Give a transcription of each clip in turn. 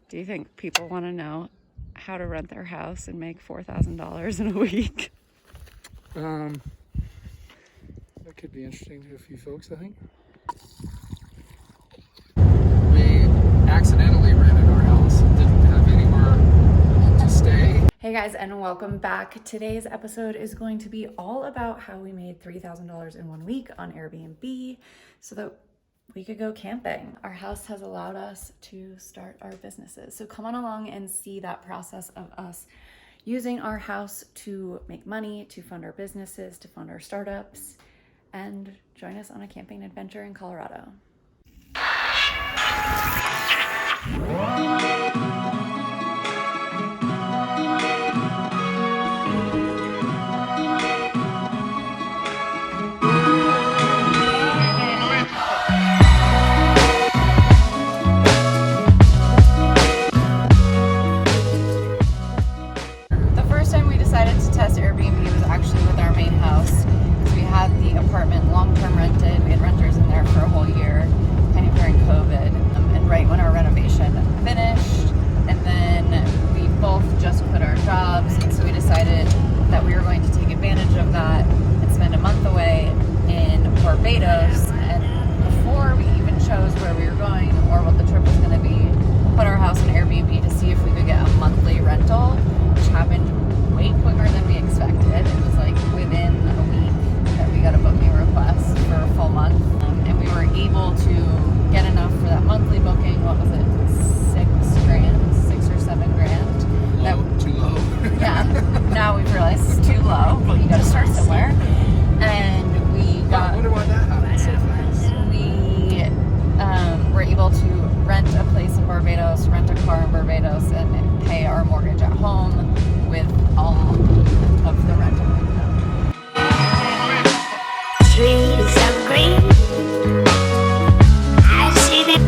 Do you think people want to know how to rent their house and make $4,000 in a week? That could be interesting to a few folks, I think. We accidentally rented our house and didn't have anywhere to stay. Hey guys, and welcome back. Today's episode is going to be all about how we made $3,000 in 1 week on Airbnb so that we could go camping. Our house has allowed us to start our businesses. So come on along and see that process of us using our house to make money, to fund our businesses, to fund our startups, and join us on a camping adventure in Colorado. Airbnb was actually with our main house because we had the apartment long-term rented. We had renters in there for a whole year, kind of during COVID, and right when our renovation finished. And then we both just quit our jobs, and so we decided that we were going to take advantage of that and spend a month away in Barbados. And before we even chose where we were going or what the trip was going to be, put our house on Airbnb to see if we could get a monthly rental, which happened way quicker than we expected. It was like within a week that we got a booking request for a full month, and we were able to get enough for that monthly booking. What was it, $6 or $7 Low, too low. Yeah, now we've realized it's too low, but you got to start somewhere. And we got. I wonder why that happened so fast. We were able to rent a place in Barbados, rent a car in Barbados, and pay our mortgage at home with all of the rental income. Trees of green, I see them.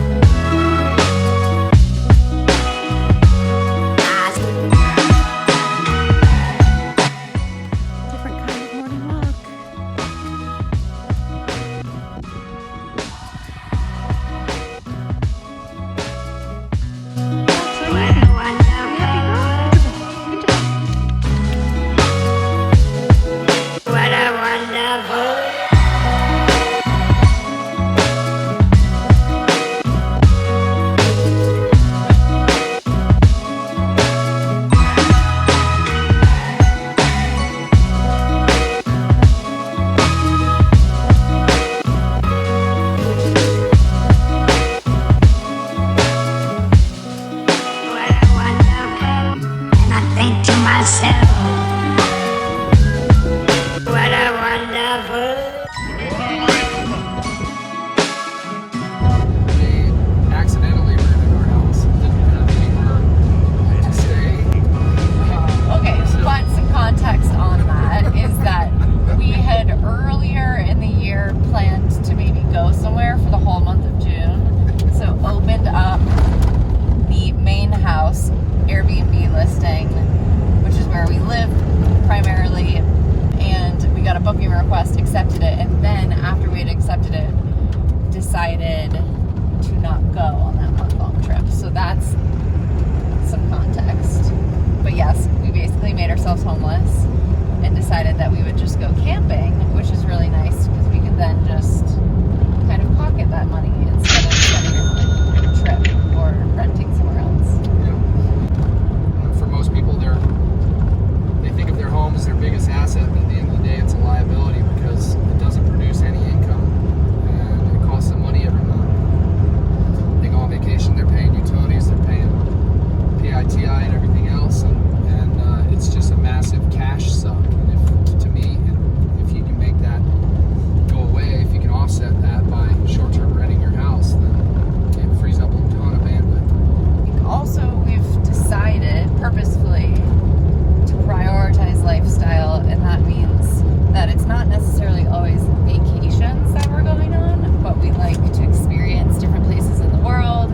Different kind of morning walk. Airbnb listing, which is where we live primarily, and we got a booking request, accepted it, and then after we had accepted it, decided to not go on that month-long trip. So that's some context. But yes, we basically made ourselves homeless and decided that we would just go camping, which is really nice because we could then just kind of pocket that money instead of spending it on a trip or renting somewhere else. For most people, they think of their home as their biggest asset, but at the end of the day, it's a liability because it doesn't produce any income, and it costs them money every month. They go on vacation, they're paying utilities, they're paying PITI and everything else, and it's just a massive cash suck. And to me, if you can make that go away, if you can offset that by short-term renting your house, then it frees up a ton of bandwidth. Also, we've decided purposefully to prioritize lifestyle, and that means that it's not necessarily always vacations that we're going on, but we like to experience different places in the world.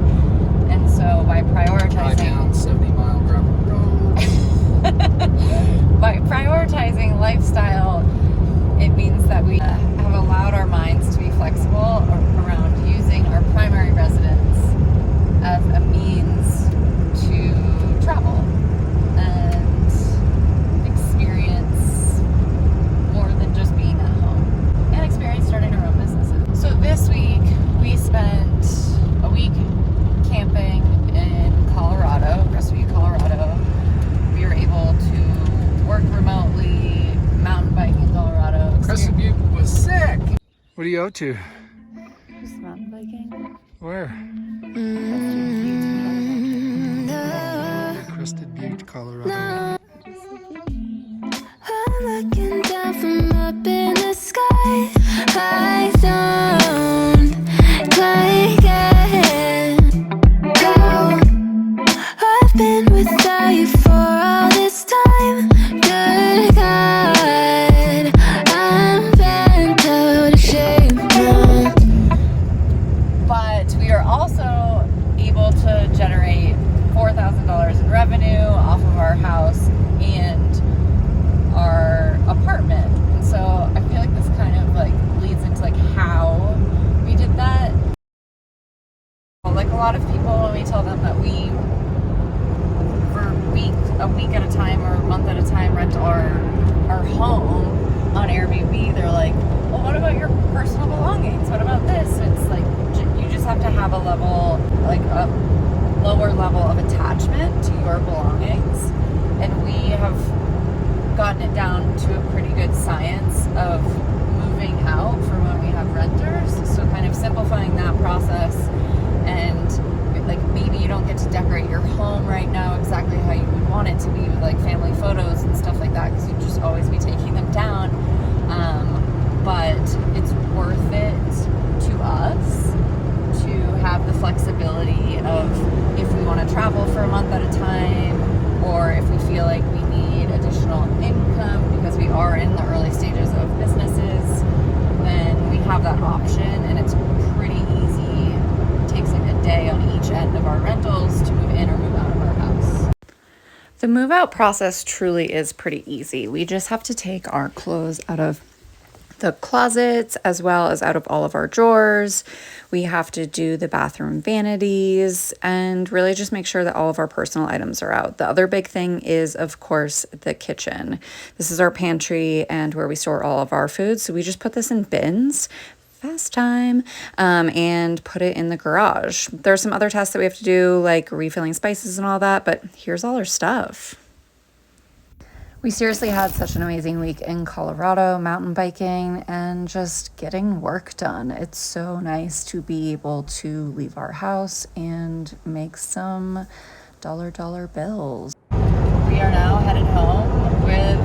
And so by prioritizing Drive down 70-mile gravel road. by prioritizing lifestyle, it means that we have allowed our minds to be flexible around using our primary residence as a means What are you up to? Just mountain biking. Where? Crested Butte, Colorado. I'm looking down from up in the sky. I don't quite get how I've been without you for all this time. Good God, I'm bent out of shape now. But we are also able to generate $4,000 in revenue off of our house and our apartment. And so I feel like this kind of like leads into like how we did that. Like a lot of people, when we tell them that we for a week at a time or a month at a time rent our home on Airbnb, they're like, well, what about your personal belongings? What about this? It's like you just have to have a level, like a lower level of attachment to your belongings. And we have gotten it down to a pretty good science of moving out for when we have renters. So kind of simplifying that process, and like maybe you don't get to decorate your home right now exactly how you would want it to be with like family photos and stuff like that, because you'd just always be taking them down. But it's worth it to us to have the flexibility of if we want to travel for a month at a time, or if we feel like we need additional income because we are in the early stages of businesses, then we have that option, and it's pretty easy. It takes like a day on each end of our rentals to move in or move out of our house. The move out process truly is pretty easy. We just have to take our clothes out of the closets as well as out of all of our drawers. We have to do the bathroom vanities and really just make sure that all of our personal items are out. The other big thing is, of course, the kitchen. This is our pantry and where we store all of our food. So we just put this in bins, fast time, and put it in the garage. There's some other tasks that we have to do, like refilling spices and all that, but here's all our stuff. We seriously had such an amazing week in Colorado, mountain biking and just getting work done. It's so nice to be able to leave our house and make some dollar bills. We are now headed home with